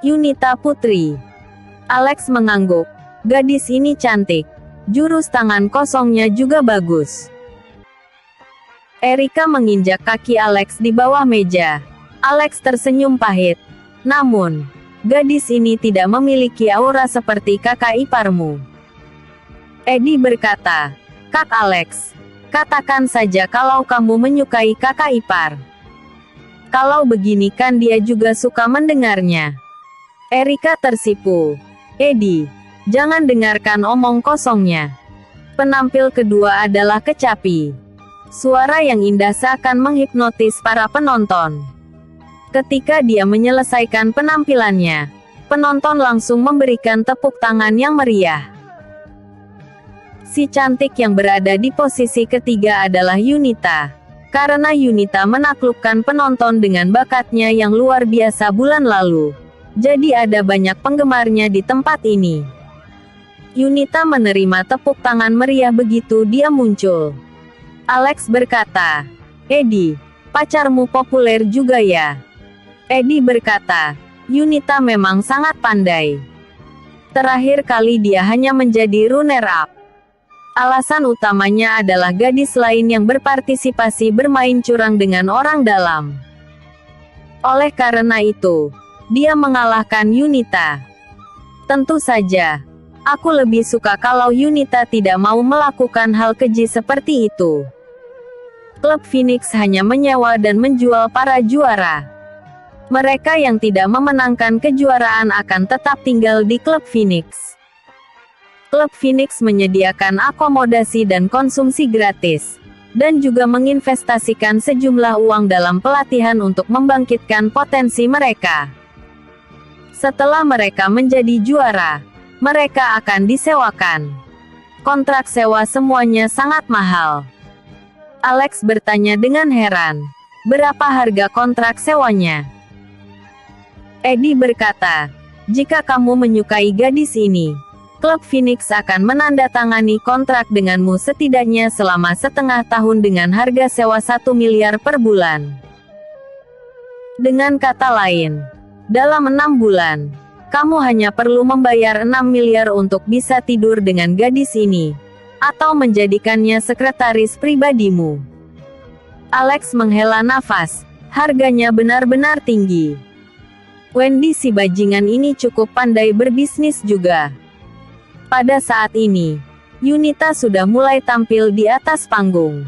Yunita putri. Alex mengangguk. Gadis ini cantik. Jurus tangan kosongnya juga bagus. Erika menginjak kaki Alex di bawah meja. Alex tersenyum pahit. Namun, gadis ini tidak memiliki aura seperti kakak iparmu. Eddie berkata, Kak Alex, katakan saja kalau kamu menyukai kakak ipar. Kalau begini kan dia juga suka mendengarnya. Erika tersipu. Eddie, jangan dengarkan omong kosongnya. Penampil kedua adalah kecapi. Suara yang indah seakan menghipnotis para penonton. Ketika dia menyelesaikan penampilannya, penonton langsung memberikan tepuk tangan yang meriah. Si cantik yang berada di posisi ketiga adalah Yunita. Karena Yunita menaklukkan penonton dengan bakatnya yang luar biasa bulan lalu. Jadi ada banyak penggemarnya di tempat ini. Yunita menerima tepuk tangan meriah begitu dia muncul. Alex berkata, Eddie, pacarmu populer juga ya? Eddie berkata, Yunita memang sangat pandai. Terakhir kali dia hanya menjadi runner-up. Alasan utamanya adalah gadis lain yang berpartisipasi bermain curang dengan orang dalam. Oleh karena itu, dia mengalahkan Yunita. Tentu saja, aku lebih suka kalau Yunita tidak mau melakukan hal keji seperti itu. Klub Phoenix hanya menyewa dan menjual para juara. Mereka yang tidak memenangkan kejuaraan akan tetap tinggal di klub Phoenix. Klub Phoenix menyediakan akomodasi dan konsumsi gratis, dan juga menginvestasikan sejumlah uang dalam pelatihan untuk membangkitkan potensi mereka. Setelah mereka menjadi juara, mereka akan disewakan. Kontrak sewa semuanya sangat mahal. Alex bertanya dengan heran, berapa harga kontrak sewanya? Eddie berkata, jika kamu menyukai gadis ini, Klub Phoenix akan menandatangani kontrak denganmu setidaknya selama setengah tahun dengan harga sewa 1 miliar per bulan. Dengan kata lain, dalam 6 bulan, kamu hanya perlu membayar 6 miliar untuk bisa tidur dengan gadis ini, atau menjadikannya sekretaris pribadimu. Alex menghela nafas, harganya benar-benar tinggi. Wendy si bajingan ini cukup pandai berbisnis juga. Pada saat ini, Yunita sudah mulai tampil di atas panggung.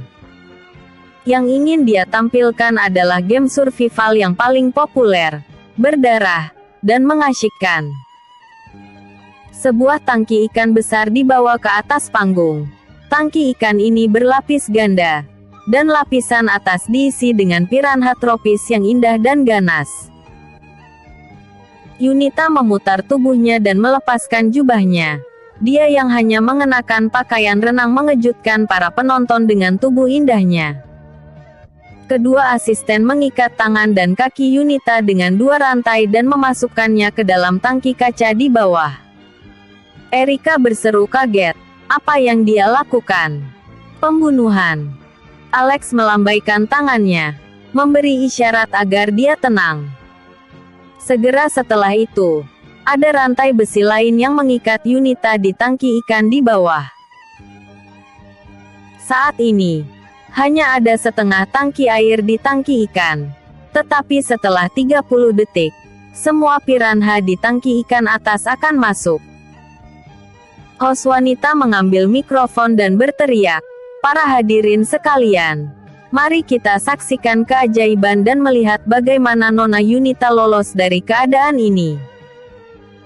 Yang ingin dia tampilkan adalah game survival yang paling populer, berdarah, dan mengasyikkan. Sebuah tangki ikan besar dibawa ke atas panggung. Tangki ikan ini berlapis ganda, dan lapisan atas diisi dengan piranha tropis yang indah dan ganas. Yunita memutar tubuhnya dan melepaskan jubahnya. Dia yang hanya mengenakan pakaian renang mengejutkan para penonton dengan tubuh indahnya. Kedua asisten mengikat tangan dan kaki Yunita dengan 2 rantai dan memasukkannya ke dalam tangki kaca di bawah. Erika berseru kaget. Apa yang dia lakukan? Pembunuhan. Alex melambaikan tangannya, memberi isyarat agar dia tenang. Segera setelah itu, ada rantai besi lain yang mengikat Yunita di tangki ikan di bawah. Saat ini, hanya ada setengah tangki air di tangki ikan. Tetapi setelah 30 detik, semua piranha di tangki ikan atas akan masuk. Host wanita mengambil mikrofon dan berteriak, "Para hadirin sekalian, mari kita saksikan keajaiban dan melihat bagaimana Nona Yunita lolos dari keadaan ini.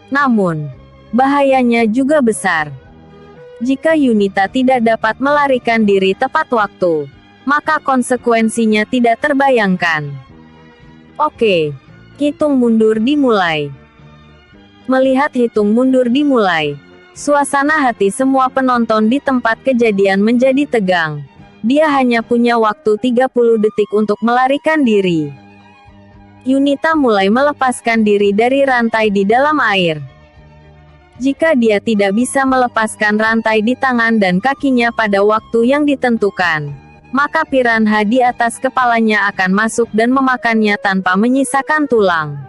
Namun, bahayanya juga besar. Jika Yunita tidak dapat melarikan diri tepat waktu, maka konsekuensinya tidak terbayangkan. Oke, hitung mundur dimulai." Melihat hitung mundur dimulai, suasana hati semua penonton di tempat kejadian menjadi tegang. Dia hanya punya waktu 30 detik untuk melarikan diri. Yunita mulai melepaskan diri dari rantai di dalam air. Jika dia tidak bisa melepaskan rantai di tangan dan kakinya pada waktu yang ditentukan, maka piranha di atas kepalanya akan masuk dan memakannya tanpa menyisakan tulang.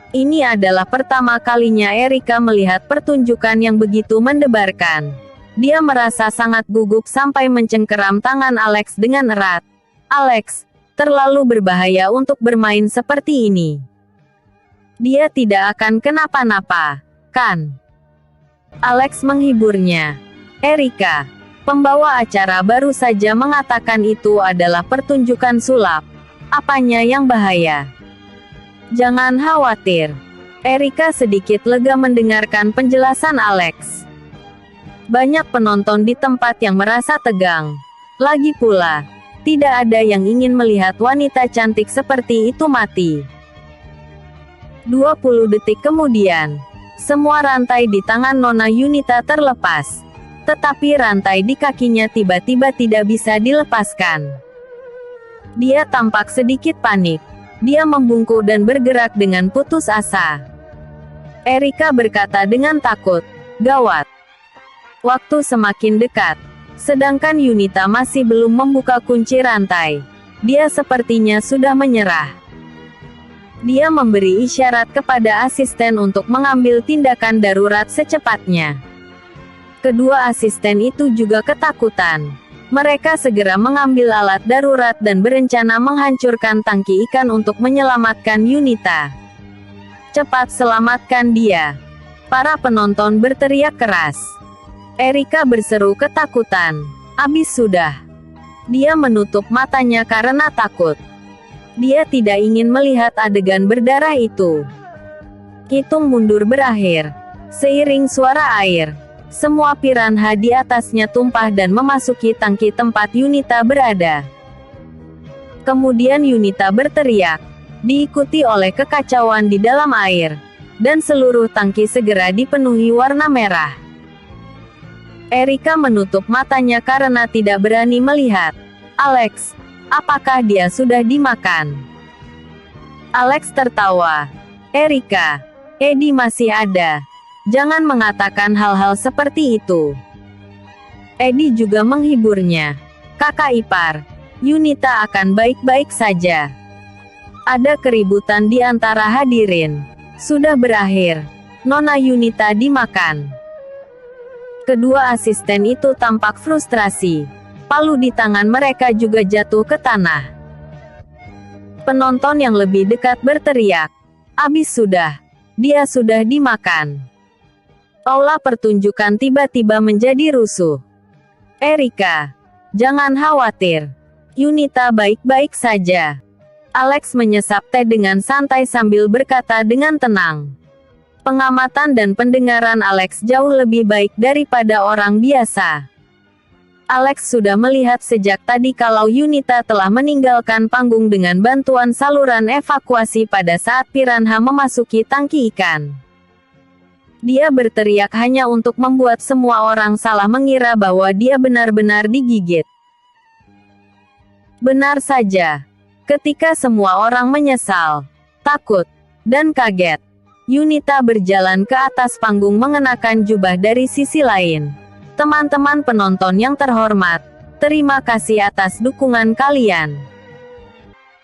Ini adalah pertama kalinya Erika melihat pertunjukan yang begitu mendebarkan. Dia merasa sangat gugup sampai mencengkeram tangan Alex dengan erat. Alex, terlalu berbahaya untuk bermain seperti ini. Dia tidak akan kenapa-napa, kan? Alex menghiburnya. Erika, pembawa acara baru saja mengatakan itu adalah pertunjukan sulap. Apanya yang bahaya? Jangan khawatir. Erika sedikit lega mendengarkan penjelasan Alex. Banyak penonton di tempat yang merasa tegang. Lagi pula, tidak ada yang ingin melihat wanita cantik seperti itu mati. 20 detik kemudian, semua rantai di tangan Nona Yunita terlepas. Tetapi rantai di kakinya tiba-tiba tidak bisa dilepaskan. Dia tampak sedikit panik. Dia membungkuk dan bergerak dengan putus asa. Erika berkata dengan takut, "Gawat." Waktu semakin dekat, sedangkan Yunita masih belum membuka kunci rantai. Dia sepertinya sudah menyerah. Dia memberi isyarat kepada asisten untuk mengambil tindakan darurat secepatnya. Kedua asisten itu juga ketakutan. Mereka segera mengambil alat darurat dan berencana menghancurkan tangki ikan untuk menyelamatkan Yunita. "Cepat selamatkan dia!" Para penonton berteriak keras. Erika berseru ketakutan. "Abis sudah." Dia menutup matanya karena takut. Dia tidak ingin melihat adegan berdarah itu. Hitung mundur berakhir. Seiring suara air, semua piranha di atasnya tumpah dan memasuki tangki tempat Yunita berada. Kemudian Yunita berteriak, diikuti oleh kekacauan di dalam air, dan seluruh tangki segera dipenuhi warna merah. Erika menutup matanya karena tidak berani melihat. "Alex, apakah dia sudah dimakan?" Alex tertawa. "Erika, Eddie masih ada. Jangan mengatakan hal-hal seperti itu." Eddie juga menghiburnya. "Kakak ipar, Yunita akan baik-baik saja." Ada keributan di antara hadirin. Sudah berakhir. Nona Yunita dimakan. Kedua asisten itu tampak frustrasi. Palu di tangan mereka juga jatuh ke tanah. Penonton yang lebih dekat berteriak, "Abis sudah. Dia sudah dimakan." Aula pertunjukan tiba-tiba menjadi rusuh. "Erika, jangan khawatir. Yunita baik-baik saja." Alex menyesap teh dengan santai sambil berkata dengan tenang. Pengamatan dan pendengaran Alex jauh lebih baik daripada orang biasa. Alex sudah melihat sejak tadi kalau Yunita telah meninggalkan panggung dengan bantuan saluran evakuasi pada saat piranha memasuki tangki ikan. Dia berteriak hanya untuk membuat semua orang salah mengira bahwa dia benar-benar digigit. Benar saja. Ketika semua orang menyesal, takut, dan kaget, Yunita berjalan ke atas panggung mengenakan jubah dari sisi lain. "Teman-teman penonton yang terhormat, terima kasih atas dukungan kalian."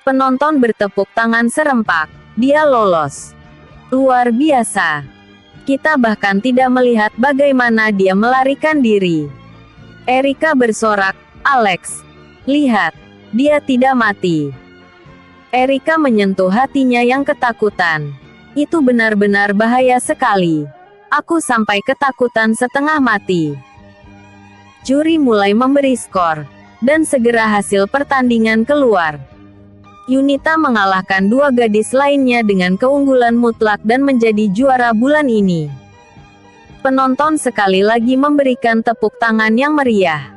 Penonton bertepuk tangan serempak. Dia lolos. Luar biasa. Kita bahkan tidak melihat bagaimana dia melarikan diri. Erika bersorak, "Alex, lihat, dia tidak mati." Erika menyentuh hatinya yang ketakutan. "Itu benar-benar bahaya sekali. Aku sampai ketakutan setengah mati." Juri mulai memberi skor, dan segera hasil pertandingan keluar. Yunita mengalahkan dua gadis lainnya dengan keunggulan mutlak dan menjadi juara bulan ini. Penonton sekali lagi memberikan tepuk tangan yang meriah.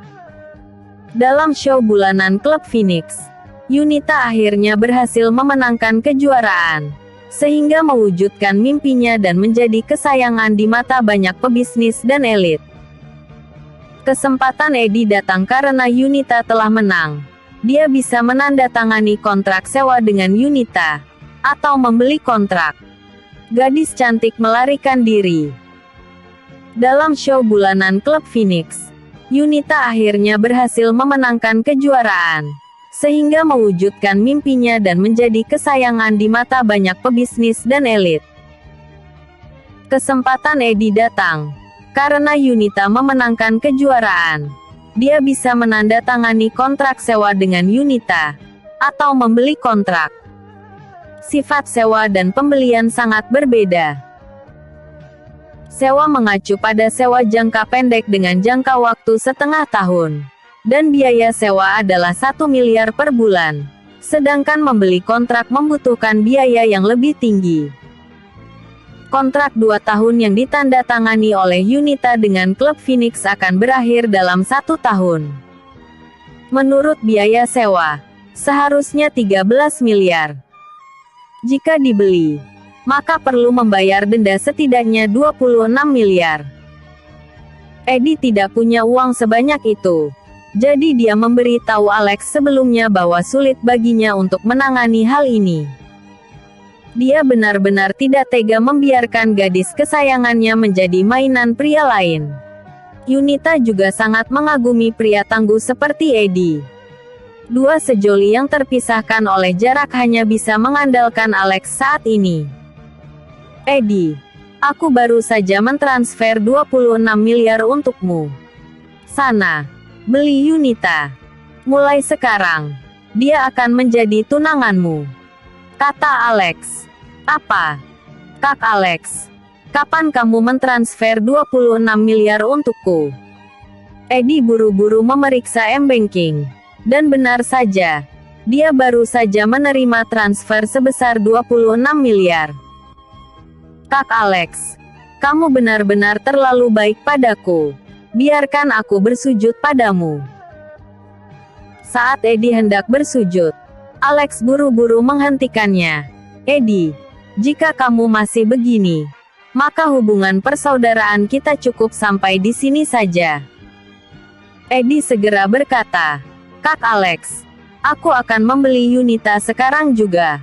Dalam show bulanan Klub Phoenix, Yunita akhirnya berhasil memenangkan kejuaraan, sehingga mewujudkan mimpinya dan menjadi kesayangan di mata banyak pebisnis dan elit. Kesempatan Eddie datang karena Yunita telah menang. Dia bisa menandatangani kontrak sewa dengan Yunita, atau membeli kontrak. Gadis cantik melarikan diri. Dalam show bulanan Klub Phoenix, Yunita akhirnya berhasil memenangkan kejuaraan, sehingga mewujudkan mimpinya dan menjadi kesayangan di mata banyak pebisnis dan elit. Kesempatan Edi datang. Karena Yunita memenangkan kejuaraan, dia bisa menandatangani kontrak sewa dengan Yunita, atau membeli kontrak. Sifat sewa dan pembelian sangat berbeda. Sewa mengacu pada sewa jangka pendek dengan jangka waktu setengah tahun. Dan biaya sewa adalah 1 miliar per bulan. Sedangkan membeli kontrak membutuhkan biaya yang lebih tinggi. Kontrak 2 tahun yang ditandatangani oleh Yunita dengan klub Phoenix akan berakhir dalam 1 tahun. Menurut biaya sewa, seharusnya 13 miliar. Jika dibeli, maka perlu membayar denda setidaknya 26 miliar. Edi tidak punya uang sebanyak itu. Jadi dia memberitahu Alex sebelumnya bahwa sulit baginya untuk menangani hal ini. Dia benar-benar tidak tega membiarkan gadis kesayangannya menjadi mainan pria lain. Yunita juga sangat mengagumi pria tangguh seperti Edi. Dua sejoli yang terpisahkan oleh jarak hanya bisa mengandalkan Alex saat ini. Edi, aku baru saja mentransfer 26 miliar untukmu. Sana, beli Yunita. Mulai sekarang, dia akan menjadi tunanganmu, kata Alex. Apa? Kak Alex, kapan kamu mentransfer 26 miliar untukku? Edi buru-buru memeriksa m-banking. Dan benar saja, dia baru saja menerima transfer sebesar 26 miliar. Kak Alex, kamu benar-benar terlalu baik padaku. Biarkan aku bersujud padamu. Saat Edi hendak bersujud, Alex buru-buru menghentikannya. Edi, jika kamu masih begini, maka hubungan persaudaraan kita cukup sampai di sini saja. Edi segera berkata, Kak Alex, aku akan membeli Yunita sekarang juga.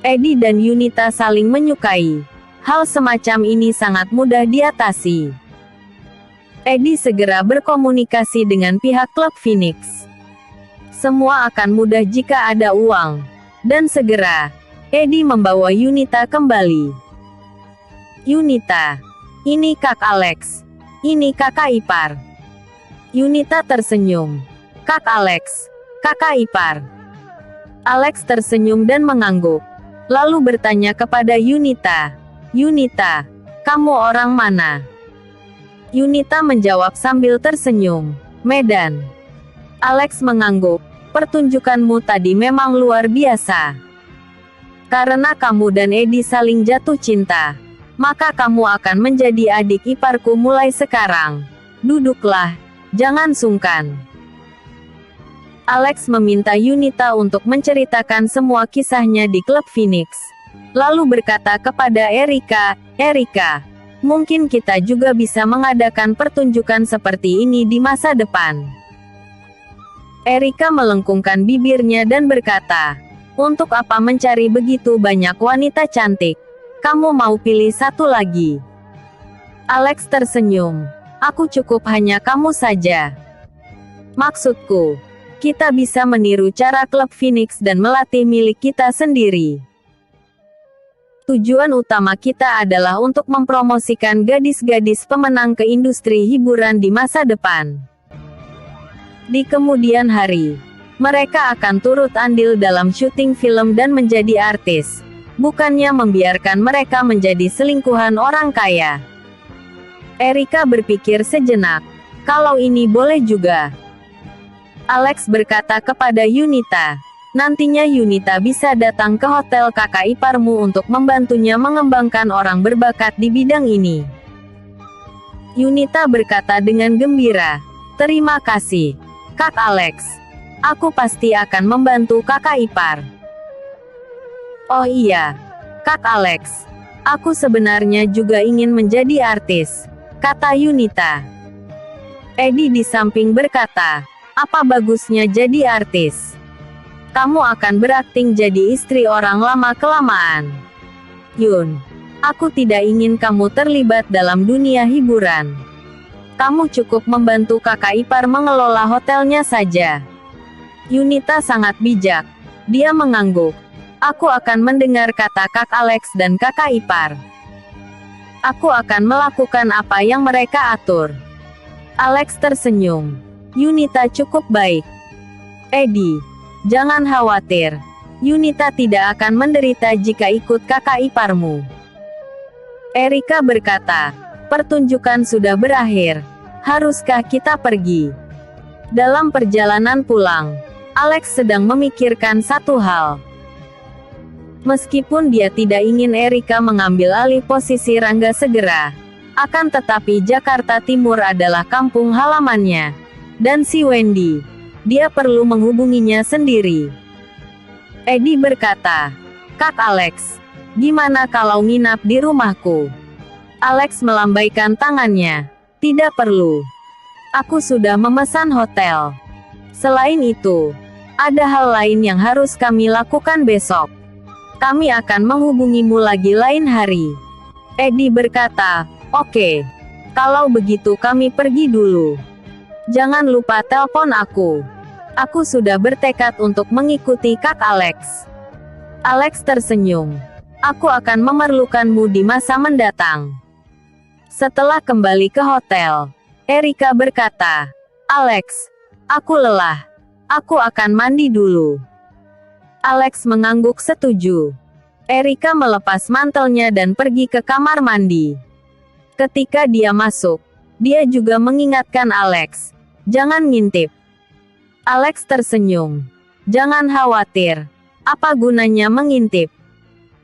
Edi dan Yunita saling menyukai. Hal semacam ini sangat mudah diatasi. Edi segera berkomunikasi dengan pihak klub Phoenix. Semua akan mudah jika ada uang. Dan segera, Edi membawa Yunita kembali. Yunita, ini Kak Alex. Ini kakak ipar. Yunita tersenyum. Kak Alex, kakak ipar. Alex tersenyum dan mengangguk. Lalu bertanya kepada Yunita. Yunita, kamu orang mana? Yunita menjawab sambil tersenyum. Medan. Alex mengangguk. Pertunjukanmu tadi memang luar biasa. Karena kamu dan Edi saling jatuh cinta, maka kamu akan menjadi adik iparku mulai sekarang. Duduklah, jangan sungkan. Alex meminta Yunita untuk menceritakan semua kisahnya di klub Phoenix. Lalu berkata kepada Erika, Erika, mungkin kita juga bisa mengadakan pertunjukan seperti ini di masa depan. Erika melengkungkan bibirnya dan berkata, untuk apa mencari begitu banyak wanita cantik? Kamu mau pilih satu lagi? Alex tersenyum. Aku cukup hanya kamu saja. Maksudku, kita bisa meniru cara klub Phoenix dan melatih milik kita sendiri. Tujuan utama kita adalah untuk mempromosikan gadis-gadis pemenang ke industri hiburan di masa depan. Di kemudian hari, mereka akan turut andil dalam syuting film dan menjadi artis, bukannya membiarkan mereka menjadi selingkuhan orang kaya. Erika berpikir sejenak, kalau ini boleh juga. Alex berkata kepada Yunita, nantinya Yunita bisa datang ke hotel kakak iparmu untuk membantunya mengembangkan orang berbakat di bidang ini. Yunita berkata dengan gembira, terima kasih, Kak Alex. Aku pasti akan membantu kakak ipar. Oh iya, Kak Alex. Aku sebenarnya juga ingin menjadi artis, kata Yunita. Edi di samping berkata, apa bagusnya jadi artis? Kamu akan berakting jadi istri orang lama-kelamaan. Yun, aku tidak ingin kamu terlibat dalam dunia hiburan. Kamu cukup membantu kakak ipar mengelola hotelnya saja. Yunita sangat bijak. Dia mengangguk. Aku akan mendengar kata Kak Alex dan kakak ipar. Aku akan melakukan apa yang mereka atur. Alex tersenyum. Yunita cukup baik. Eddie, jangan khawatir. Yunita tidak akan menderita jika ikut kakak iparmu. Erika berkata, pertunjukan sudah berakhir. Haruskah kita pergi? Dalam perjalanan pulang, Alex sedang memikirkan satu hal. Meskipun dia tidak ingin Erika mengambil alih posisi Rangga segera, akan tetapi Jakarta Timur adalah kampung halamannya. Dan si Wendy, dia perlu menghubunginya sendiri. Eddie berkata, Kak Alex, gimana kalau nginap di rumahku? Alex melambaikan tangannya. Tidak perlu. Aku sudah memesan hotel. Selain itu, ada hal lain yang harus kami lakukan besok. Kami akan menghubungimu lagi lain hari. Eddie berkata, oke. Kalau begitu kami pergi dulu. Jangan lupa telepon aku. Aku sudah bertekad untuk mengikuti Kak Alex. Alex tersenyum. Aku akan memerlukanmu di masa mendatang. Setelah kembali ke hotel, Erika berkata, Alex, aku lelah. Aku akan mandi dulu. Alex mengangguk setuju. Erika melepas mantelnya dan pergi ke kamar mandi. Ketika dia masuk, dia juga mengingatkan Alex, jangan ngintip. Alex tersenyum. Jangan khawatir. Apa gunanya mengintip?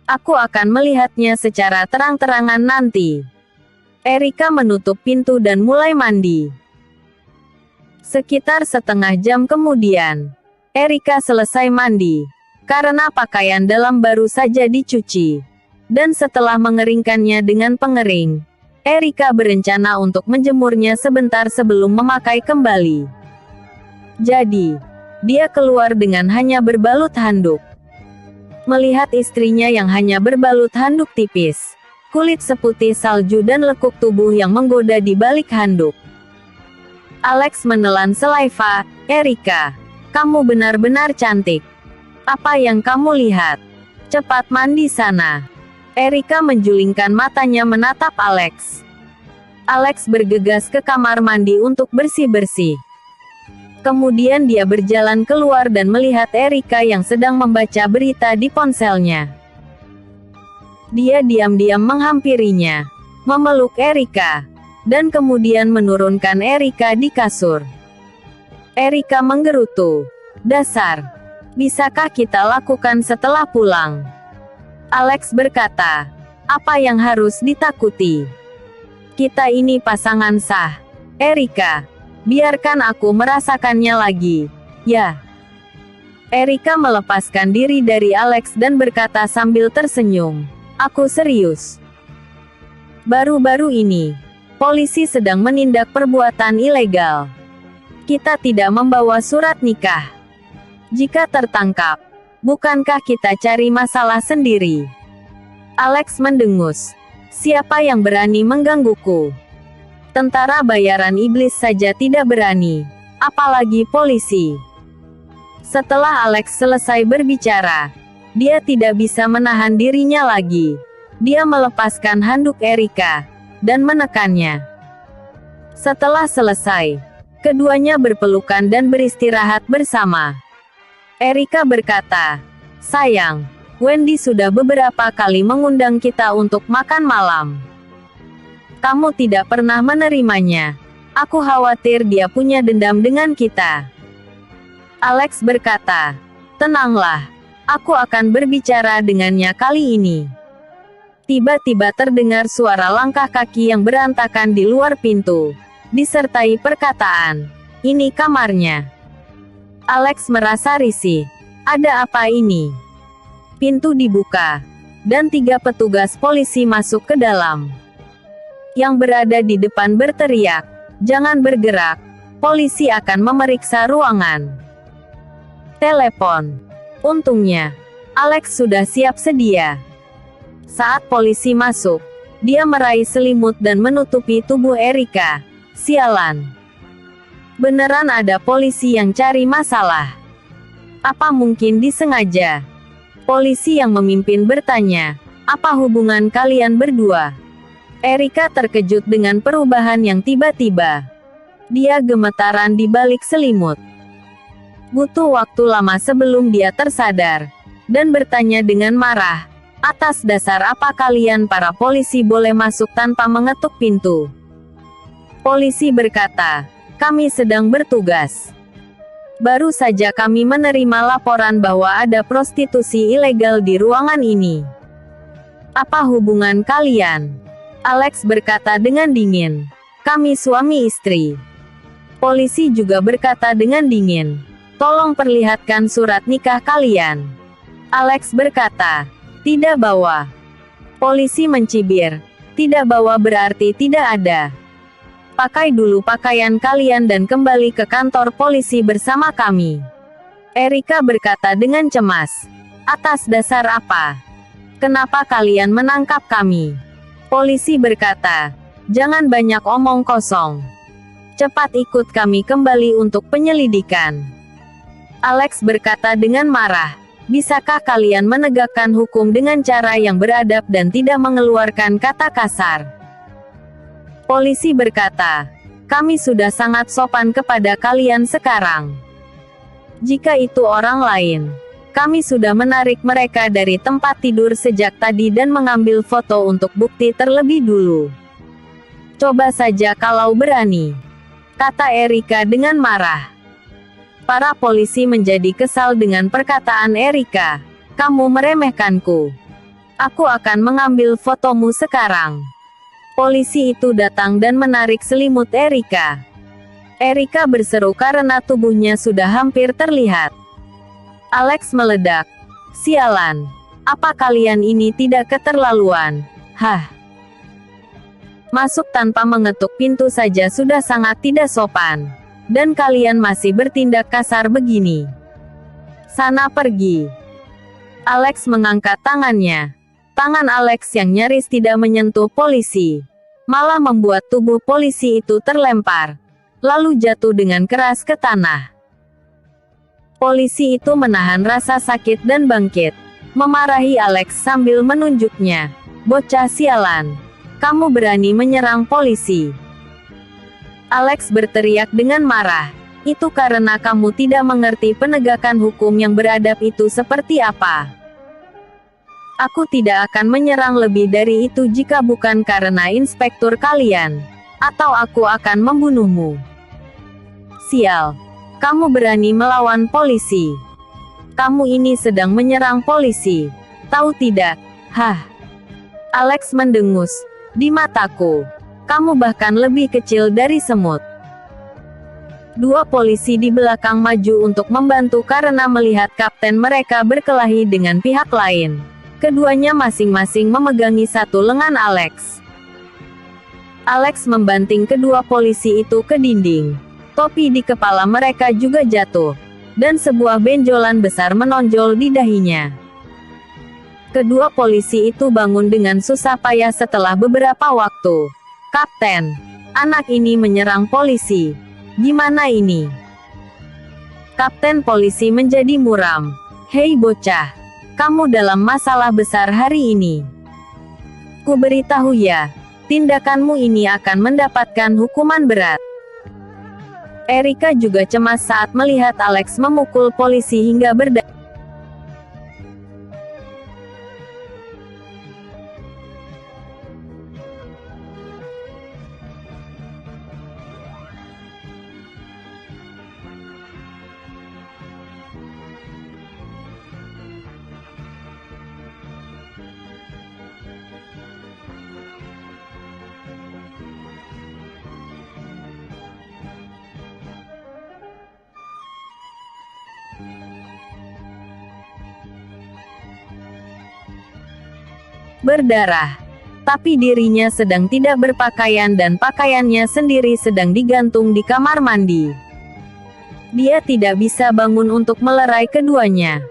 Aku akan melihatnya secara terang-terangan nanti. Erika menutup pintu dan mulai mandi. Sekitar setengah jam kemudian, Erika selesai mandi. Karena pakaian dalam baru saja dicuci. Dan setelah mengeringkannya dengan pengering, Erika berencana untuk menjemurnya sebentar sebelum memakai kembali. Jadi, dia keluar dengan hanya berbalut handuk. Melihat istrinya yang hanya berbalut handuk tipis, kulit seputih salju dan lekuk tubuh yang menggoda di balik handuk. Alex menelan selaiva, Erika, kamu benar-benar cantik. Apa yang kamu lihat? Cepat mandi sana. Erika menjulingkan matanya menatap Alex. Alex bergegas ke kamar mandi untuk bersih-bersih. Kemudian dia berjalan keluar dan melihat Erika yang sedang membaca berita di ponselnya. Dia diam-diam menghampirinya, memeluk Erika, dan kemudian menurunkan Erika di kasur. Erika menggerutu. Dasar. Bisakah kita lakukan setelah pulang? Alex berkata, apa yang harus ditakuti? Kita ini pasangan sah. Erika, biarkan aku merasakannya lagi. Ya. Erika melepaskan diri dari Alex dan berkata sambil tersenyum, aku serius. Baru-baru ini, polisi sedang menindak perbuatan ilegal. Kita tidak membawa surat nikah. Jika tertangkap, bukankah kita cari masalah sendiri? Alex mendengus. Siapa yang berani menggangguku? Tentara bayaran iblis saja tidak berani, apalagi polisi. Setelah Alex selesai berbicara, dia tidak bisa menahan dirinya lagi. Dia melepaskan handuk Erika dan menekannya. Setelah selesai, keduanya berpelukan dan beristirahat bersama. Erika berkata, sayang, Wendy sudah beberapa kali mengundang kita untuk makan malam. Kamu tidak pernah menerimanya. Aku khawatir dia punya dendam dengan kita. Alex berkata, tenanglah, aku akan berbicara dengannya kali ini. Tiba-tiba terdengar suara langkah kaki yang berantakan di luar pintu, disertai perkataan, ini kamarnya. Alex merasa risih. Ada apa ini? Pintu dibuka, dan 3 petugas polisi masuk ke dalam. Yang berada di depan berteriak, jangan bergerak, polisi akan memeriksa ruangan. Telepon. Untungnya, Alex sudah siap sedia. Saat polisi masuk, dia meraih selimut dan menutupi tubuh Erika. Sialan. Beneran ada polisi yang cari masalah. Apa mungkin disengaja? Polisi yang memimpin bertanya, apa hubungan kalian berdua? Erika terkejut dengan perubahan yang tiba-tiba. Dia gemetaran di balik selimut. Butuh waktu lama sebelum dia tersadar, dan bertanya dengan marah, "Atas dasar apa kalian para polisi boleh masuk tanpa mengetuk pintu?" Polisi berkata, "Kami sedang bertugas. Baru saja kami menerima laporan bahwa ada prostitusi ilegal di ruangan ini." "Apa hubungan kalian?" Alex berkata dengan dingin. "Kami suami istri." Polisi juga berkata dengan dingin, "Tolong perlihatkan surat nikah kalian." Alex berkata, "Tidak bawa." Polisi mencibir, "Tidak bawa berarti tidak ada. Pakai dulu pakaian kalian dan kembali ke kantor polisi bersama kami." Erika berkata dengan cemas, "Atas dasar apa? Kenapa kalian menangkap kami?" Polisi berkata, "Jangan banyak omong kosong. Cepat ikut kami kembali untuk penyelidikan." Alex berkata dengan marah, "Bisakah kalian menegakkan hukum dengan cara yang beradab dan tidak mengeluarkan kata kasar?" Polisi berkata, "Kami sudah sangat sopan kepada kalian sekarang. Jika itu orang lain, kami sudah menarik mereka dari tempat tidur sejak tadi dan mengambil foto untuk bukti terlebih dulu. Coba saja kalau berani," kata Erika dengan marah. Para polisi menjadi kesal dengan perkataan Erika. "Kamu meremehkanku. Aku akan mengambil fotomu sekarang." Polisi itu datang dan menarik selimut Erika. Erika berseru karena tubuhnya sudah hampir terlihat. Alex meledak. "Sialan. Apa kalian ini tidak keterlaluan? Hah? Masuk tanpa mengetuk pintu saja sudah sangat tidak sopan. Dan kalian masih bertindak kasar begini. Sana pergi." Alex mengangkat tangannya. Tangan Alex yang nyaris tidak menyentuh polisi, malah membuat tubuh polisi itu terlempar, lalu jatuh dengan keras ke tanah. Polisi itu menahan rasa sakit dan bangkit, memarahi Alex sambil menunjuknya. "Bocah sialan. Kamu berani menyerang polisi." Alex berteriak dengan marah. "Itu karena kamu tidak mengerti penegakan hukum yang beradab itu seperti apa. Aku tidak akan menyerang lebih dari itu jika bukan karena inspektur kalian. Atau aku akan membunuhmu. Sial. Kamu berani melawan polisi. Kamu ini sedang menyerang polisi. Tahu tidak? Hah?" Alex mendengus. "Di mataku, kamu bahkan lebih kecil dari semut." Dua polisi di belakang maju untuk membantu karena melihat kapten mereka berkelahi dengan pihak lain. Keduanya masing-masing memegangi satu lengan Alex. Alex membanting kedua polisi itu ke dinding. Topi di kepala mereka juga jatuh, dan sebuah benjolan besar menonjol di dahinya. Kedua polisi itu bangun dengan susah payah setelah beberapa waktu. "Kapten, anak ini menyerang polisi. Gimana ini?" Kapten polisi menjadi muram. "Hei bocah, kamu dalam masalah besar hari ini. Kuberitahu ya, tindakanmu ini akan mendapatkan hukuman berat." Erika juga cemas saat melihat Alex memukul polisi hingga berdarah. Tapi dirinya sedang tidak berpakaian dan pakaiannya sendiri sedang digantung di kamar mandi. Dia tidak bisa bangun untuk melerai keduanya.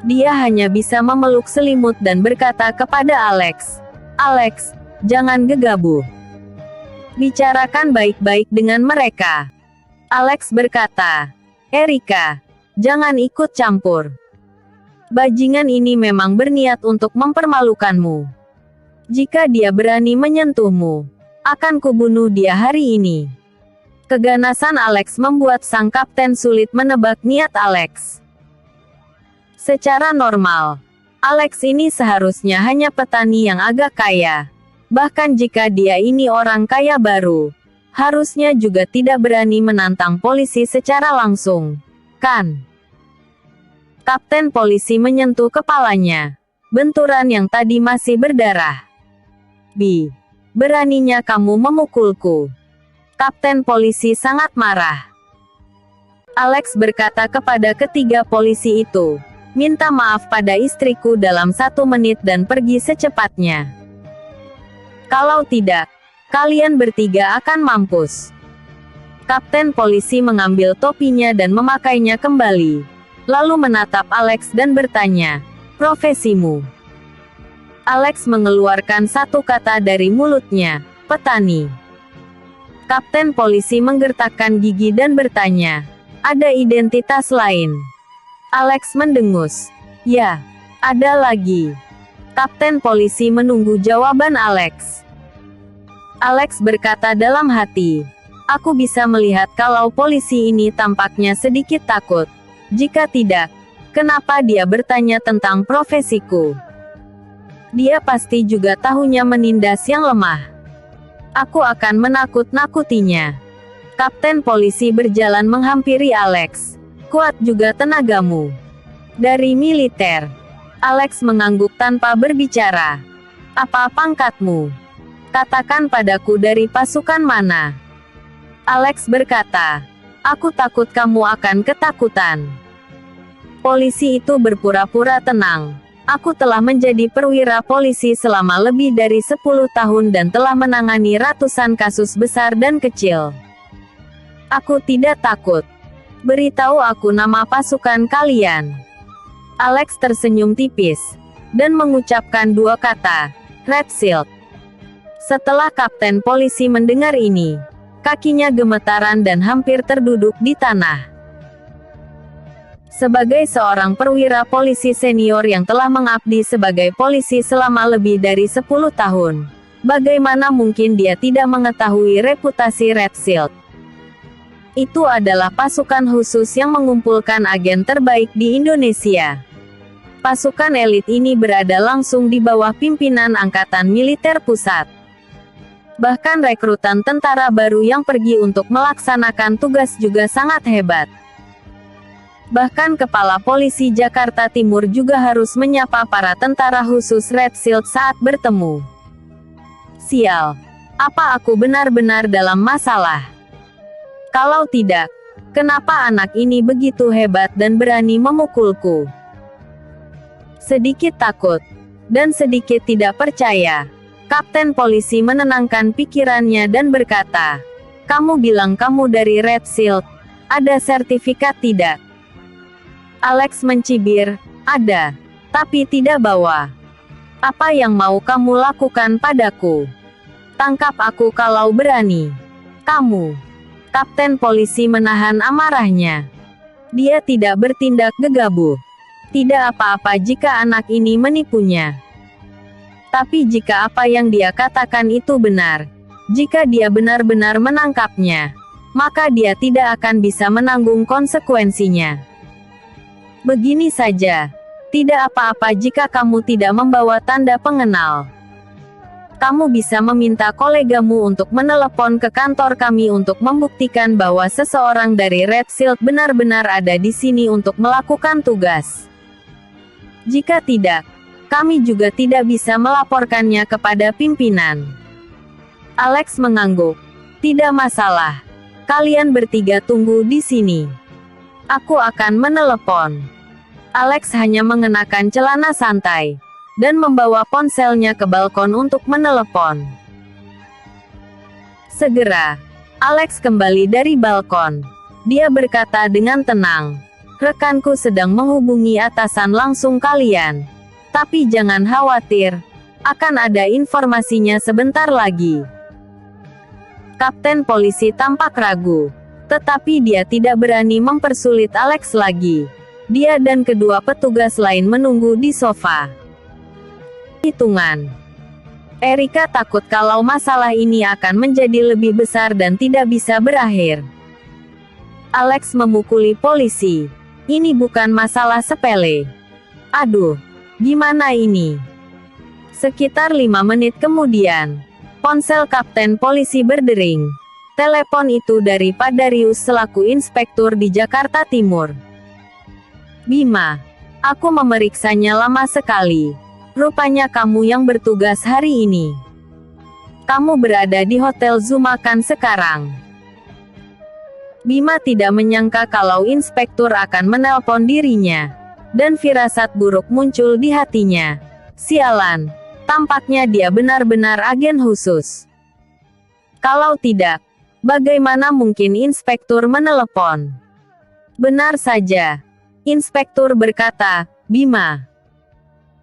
Dia hanya bisa memeluk selimut dan berkata kepada Alex, "Alex, jangan gegabah. Bicarakan baik-baik dengan mereka." Alex berkata, "Erika, jangan ikut campur. Bajingan ini memang berniat untuk mempermalukanmu. Jika dia berani menyentuhmu, akan kubunuh dia hari ini. Keganasan Alex membuat sang kapten sulit menebak niat Alex. Secara normal, Alex ini seharusnya hanya petani yang agak kaya. Bahkan jika dia ini orang kaya baru, harusnya juga tidak berani menantang polisi secara langsung, kan? Kapten polisi menyentuh kepalanya. Benturan yang tadi masih berdarah. Beraninya kamu memukulku. Kapten polisi sangat marah. Alex berkata kepada ketiga polisi itu, minta maaf pada istriku dalam 1 menit dan pergi secepatnya. Kalau tidak, kalian bertiga akan mampus. Kapten polisi mengambil topinya dan memakainya kembali, lalu menatap Alex dan bertanya, profesimu? Alex mengeluarkan satu kata dari mulutnya, petani. Kapten polisi menggertakkan gigi dan bertanya, ada identitas lain? Alex mendengus. Ya, ada lagi. Kapten polisi menunggu jawaban Alex. Alex berkata dalam hati, aku bisa melihat kalau polisi ini tampaknya sedikit takut. Jika tidak, kenapa dia bertanya tentang profesiku? Dia pasti juga tahunya menindas yang lemah. Aku akan menakut-nakutinya. Kapten polisi berjalan menghampiri Alex. Kuat juga tenagamu. Dari militer. Alex mengangguk tanpa berbicara. Apa pangkatmu? Katakan padaku dari pasukan mana? Alex berkata, aku takut kamu akan ketakutan. Polisi itu berpura-pura tenang. Aku telah menjadi perwira polisi selama lebih dari 10 tahun dan telah menangani ratusan kasus besar dan kecil. Aku tidak takut. Beritahu aku nama pasukan kalian. Alex tersenyum tipis, dan mengucapkan 2 kata, Red Shield. Setelah kapten polisi mendengar ini, kakinya gemetaran dan hampir terduduk di tanah. Sebagai seorang perwira polisi senior yang telah mengabdi sebagai polisi selama lebih dari 10 tahun, bagaimana mungkin dia tidak mengetahui reputasi Red Shield? Itu adalah pasukan khusus yang mengumpulkan agen terbaik di Indonesia. Pasukan elit ini berada langsung di bawah pimpinan Angkatan Militer Pusat. Bahkan rekrutan tentara baru yang pergi untuk melaksanakan tugas juga sangat hebat. Bahkan Kepala Polisi Jakarta Timur juga harus menyapa para tentara khusus Red Shield saat bertemu. Sial, apa aku benar-benar dalam masalah? Kalau tidak, kenapa anak ini begitu hebat dan berani memukulku? Sedikit takut, dan sedikit tidak percaya, Kapten polisi menenangkan pikirannya dan berkata, kamu bilang kamu dari Red Shield, ada sertifikat tidak? Alex mencibir, ada, tapi tidak bawa. Apa yang mau kamu lakukan padaku? Tangkap aku kalau berani. Kamu. Kapten polisi menahan amarahnya. Dia tidak bertindak gegabah. Tidak apa-apa jika anak ini menipunya. Tapi jika apa yang dia katakan itu benar, jika dia benar-benar menangkapnya, maka dia tidak akan bisa menanggung konsekuensinya. Begini saja, tidak apa-apa jika kamu tidak membawa tanda pengenal. Kamu bisa meminta kolegamu untuk menelepon ke kantor kami untuk membuktikan bahwa seseorang dari Red Shield benar-benar ada di sini untuk melakukan tugas. Jika tidak, kami juga tidak bisa melaporkannya kepada pimpinan. Alex mengangguk. Tidak masalah. Kalian bertiga tunggu di sini. Aku akan menelepon. Alex hanya mengenakan celana santai, dan membawa ponselnya ke balkon untuk menelepon. Segera, Alex kembali dari balkon. Dia berkata dengan tenang, rekanku sedang menghubungi atasan langsung kalian. Tapi jangan khawatir, akan ada informasinya sebentar lagi. Kapten polisi tampak ragu. Tetapi dia tidak berani mempersulit Alex lagi. Dia dan kedua petugas lain menunggu di sofa. Hitungan Erika takut kalau masalah ini akan menjadi lebih besar dan tidak bisa berakhir. Alex memukuli polisi. Ini bukan masalah sepele. Aduh, gimana ini? Sekitar 5 menit kemudian, ponsel Kapten Polisi berdering. Telepon itu dari Pak Darius selaku inspektur di Jakarta Timur. Bima, aku memeriksanya lama sekali. Rupanya kamu yang bertugas hari ini. Kamu berada di Hotel Zumakan sekarang. Bima tidak menyangka kalau inspektur akan menelpon dirinya. Dan firasat buruk muncul di hatinya. Sialan, tampaknya dia benar-benar agen khusus. Kalau tidak, bagaimana mungkin inspektur menelepon? Benar saja. Inspektur berkata, Bima.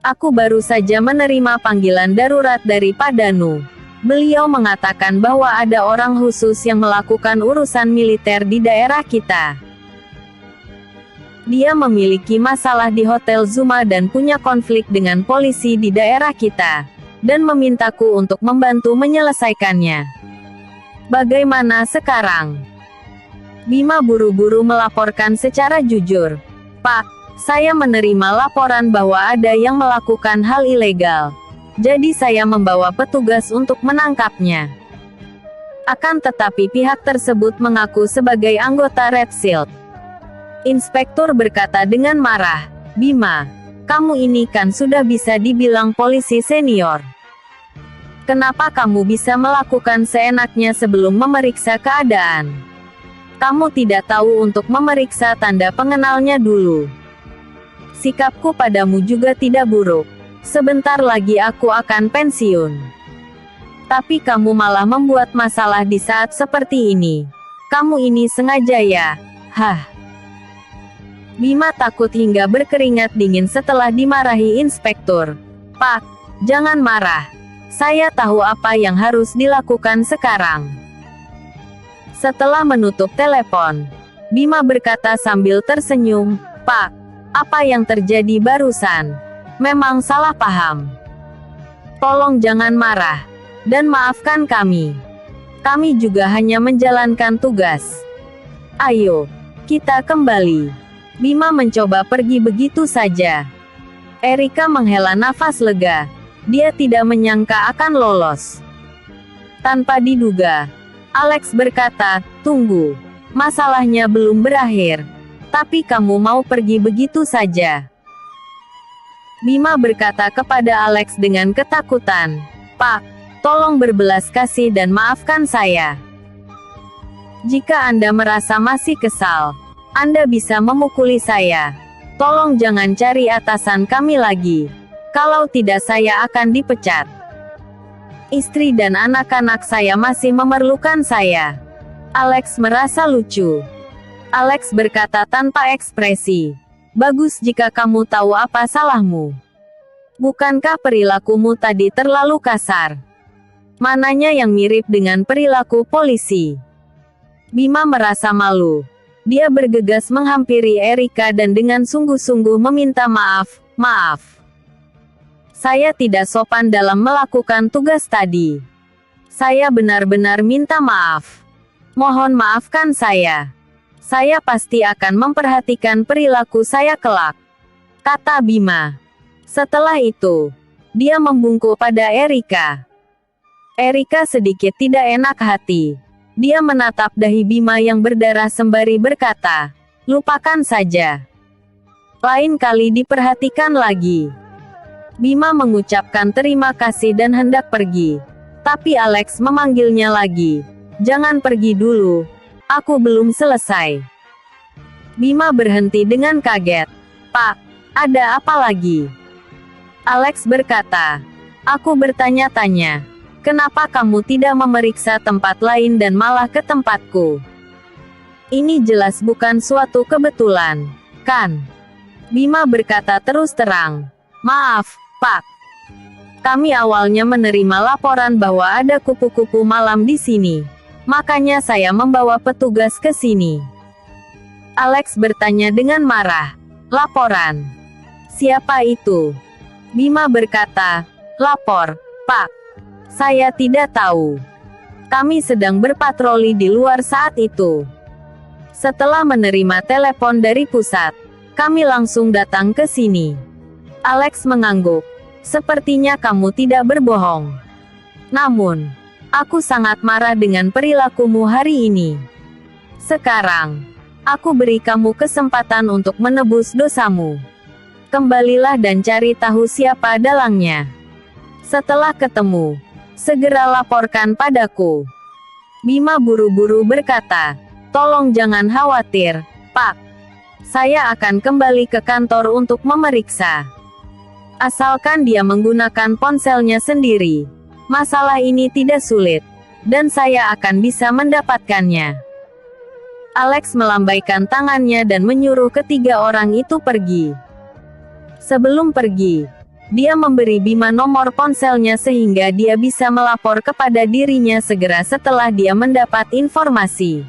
Aku baru saja menerima panggilan darurat dari Pak Danu. Beliau mengatakan bahwa ada orang khusus yang melakukan urusan militer di daerah kita. Dia memiliki masalah di Hotel Zuma dan punya konflik dengan polisi di daerah kita. Dan memintaku untuk membantu menyelesaikannya. Bagaimana sekarang? Bima buru-buru melaporkan secara jujur. Pak, saya menerima laporan bahwa ada yang melakukan hal ilegal. Jadi saya membawa petugas untuk menangkapnya. Akan tetapi pihak tersebut mengaku sebagai anggota Red Shield. Inspektur berkata dengan marah, Bima, kamu ini kan sudah bisa dibilang polisi senior. Kenapa kamu bisa melakukan seenaknya sebelum memeriksa keadaan? Kamu tidak tahu untuk memeriksa tanda pengenalnya dulu. Sikapku padamu juga tidak buruk. Sebentar lagi aku akan pensiun. Tapi kamu malah membuat masalah di saat seperti ini. Kamu ini sengaja ya? Hah? Bima takut hingga berkeringat dingin setelah dimarahi inspektur. Pak, jangan marah. Saya tahu apa yang harus dilakukan sekarang. Setelah menutup telepon, Bima berkata sambil tersenyum, Pak, apa yang terjadi barusan? Memang salah paham. Tolong jangan marah. Dan maafkan kami. Kami juga hanya menjalankan tugas. Ayo, kita kembali. Bima mencoba pergi begitu saja. Erika menghela nafas lega. Dia tidak menyangka akan lolos. Tanpa diduga, Alex berkata, tunggu. Masalahnya belum berakhir. Tapi kamu mau pergi begitu saja? Bima berkata kepada Alex dengan ketakutan. Pak, tolong berbelas kasih dan maafkan saya. Jika Anda merasa masih kesal, Anda bisa memukuli saya. Tolong jangan cari atasan kami lagi. Kalau tidak saya akan dipecat. Istri dan anak-anak saya masih memerlukan saya. Alex merasa lucu. Alex berkata tanpa ekspresi. Bagus jika kamu tahu apa salahmu. Bukankah perilakumu tadi terlalu kasar? Mananya yang mirip dengan perilaku polisi? Bima merasa malu. Dia bergegas menghampiri Erika dan dengan sungguh-sungguh meminta maaf. Maaf. Saya tidak sopan dalam melakukan tugas tadi. Saya benar-benar minta maaf. Mohon maafkan saya. Saya pasti akan memperhatikan perilaku saya kelak, kata Bima. Setelah itu, dia membungkuk pada Erika. Erika sedikit tidak enak hati. Dia menatap dahi Bima yang berdarah sembari berkata, lupakan saja. Lain kali diperhatikan lagi. Bima mengucapkan terima kasih dan hendak pergi. Tapi Alex memanggilnya lagi. Jangan pergi dulu. Aku belum selesai. Bima berhenti dengan kaget. Pak, ada apa lagi? Alex berkata, aku bertanya-tanya. Kenapa kamu tidak memeriksa tempat lain dan malah ke tempatku? Ini jelas bukan suatu kebetulan, kan? Bima berkata terus terang. Maaf, Pak. Kami awalnya menerima laporan bahwa ada kupu-kupu malam di sini. Makanya saya membawa petugas ke sini. Alex bertanya dengan marah. Laporan? Siapa itu? Bima berkata, lapor, Pak. Saya tidak tahu. Kami sedang berpatroli di luar saat itu. Setelah menerima telepon dari pusat, kami langsung datang ke sini. Alex mengangguk. Sepertinya kamu tidak berbohong. Namun, aku sangat marah dengan perilakumu hari ini. Sekarang, aku beri kamu kesempatan untuk menebus dosamu. Kembalilah dan cari tahu siapa dalangnya. Setelah ketemu, segera laporkan padaku. Bima buru-buru berkata, tolong jangan khawatir, Pak. Saya akan kembali ke kantor untuk memeriksa. Asalkan dia menggunakan ponselnya sendiri. Masalah ini tidak sulit, dan saya akan bisa mendapatkannya. Alex melambaikan tangannya dan menyuruh ketiga orang itu pergi. Sebelum pergi, dia memberi Bima nomor ponselnya sehingga dia bisa melapor kepada dirinya segera setelah dia mendapat informasi.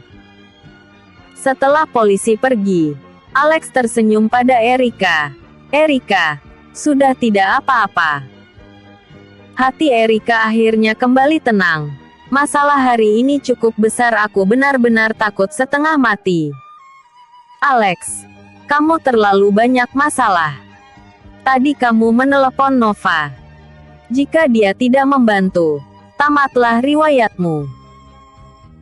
Setelah polisi pergi, Alex tersenyum pada Erika. Erika, sudah tidak apa-apa. Hati Erika akhirnya kembali tenang. Masalah hari ini cukup besar, aku benar-benar takut setengah mati. Alex, kamu terlalu banyak masalah. Tadi kamu menelepon Nova. Jika dia tidak membantu, tamatlah riwayatmu.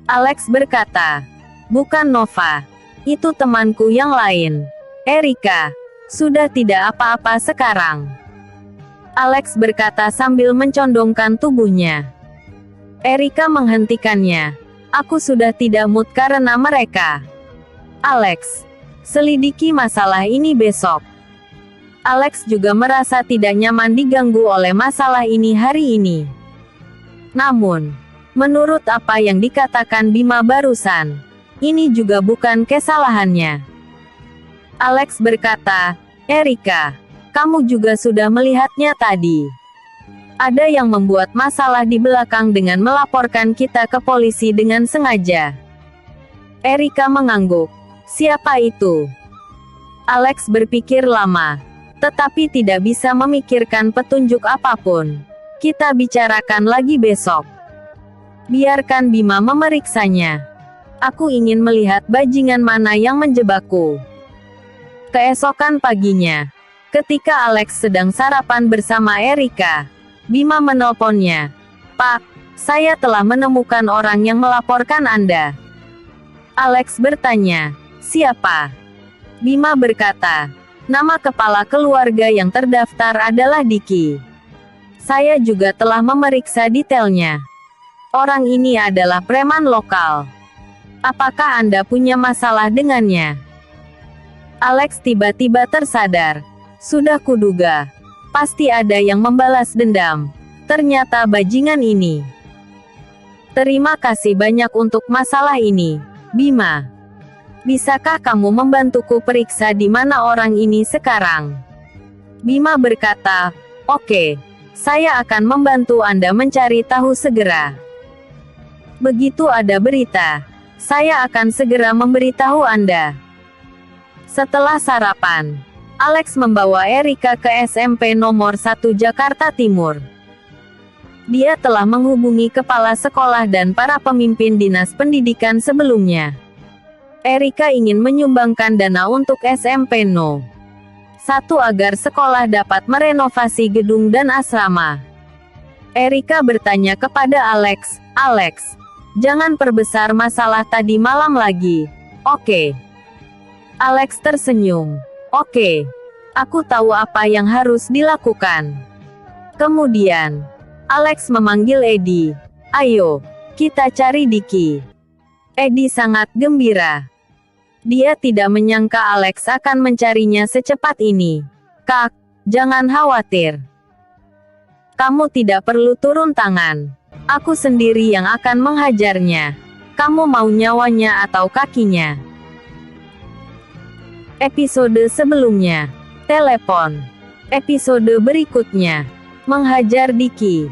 Alex berkata, bukan Nova. Itu temanku yang lain. Erika, sudah tidak apa-apa sekarang. Alex berkata sambil mencondongkan tubuhnya. Erika menghentikannya. Aku sudah tidak mood karena mereka. Alex, selidiki masalah ini besok. Alex juga merasa tidak nyaman diganggu oleh masalah ini hari ini. Namun, menurut apa yang dikatakan Bima barusan, ini juga bukan kesalahannya. Alex berkata, Erika, kamu juga sudah melihatnya tadi. Ada yang membuat masalah di belakang dengan melaporkan kita ke polisi dengan sengaja. Erika mengangguk. Siapa itu? Alex berpikir lama, tetapi tidak bisa memikirkan petunjuk apapun. Kita bicarakan lagi besok. Biarkan Bima memeriksanya. Aku ingin melihat bajingan mana yang menjebakku. Keesokan paginya, ketika Alex sedang sarapan bersama Erika, Bima menelponnya. Pak, saya telah menemukan orang yang melaporkan Anda. Alex bertanya, siapa? Bima berkata, nama kepala keluarga yang terdaftar adalah Diki. Saya juga telah memeriksa detailnya. Orang ini adalah preman lokal. Apakah Anda punya masalah dengannya? Alex tiba-tiba tersadar. Sudah kuduga. Pasti ada yang membalas dendam. Ternyata bajingan ini. Terima kasih banyak untuk masalah ini, Bima. Bisakah kamu membantuku periksa di mana orang ini sekarang? Bima berkata, oke. Saya akan membantu Anda mencari tahu segera. Begitu ada berita, saya akan segera memberitahu Anda. Setelah sarapan, Alex membawa Erika ke SMP nomor 1 Jakarta Timur. Dia telah menghubungi kepala sekolah dan para pemimpin dinas pendidikan sebelumnya. Erika ingin menyumbangkan dana untuk SMP No. 1 agar sekolah dapat merenovasi gedung dan asrama. Erika bertanya kepada Alex, Alex, jangan perbesar masalah tadi malam lagi, oke? Alex tersenyum. Oke, aku tahu apa yang harus dilakukan. Kemudian, Alex memanggil Eddie. Ayo, kita cari Diki. Eddie sangat gembira. Dia tidak menyangka Alex akan mencarinya secepat ini. Kak, jangan khawatir. Kamu tidak perlu turun tangan. Aku sendiri yang akan menghajarnya. Kamu mau nyawanya atau kakinya? Episode sebelumnya. Telepon. Episode berikutnya. Menghajar Diki.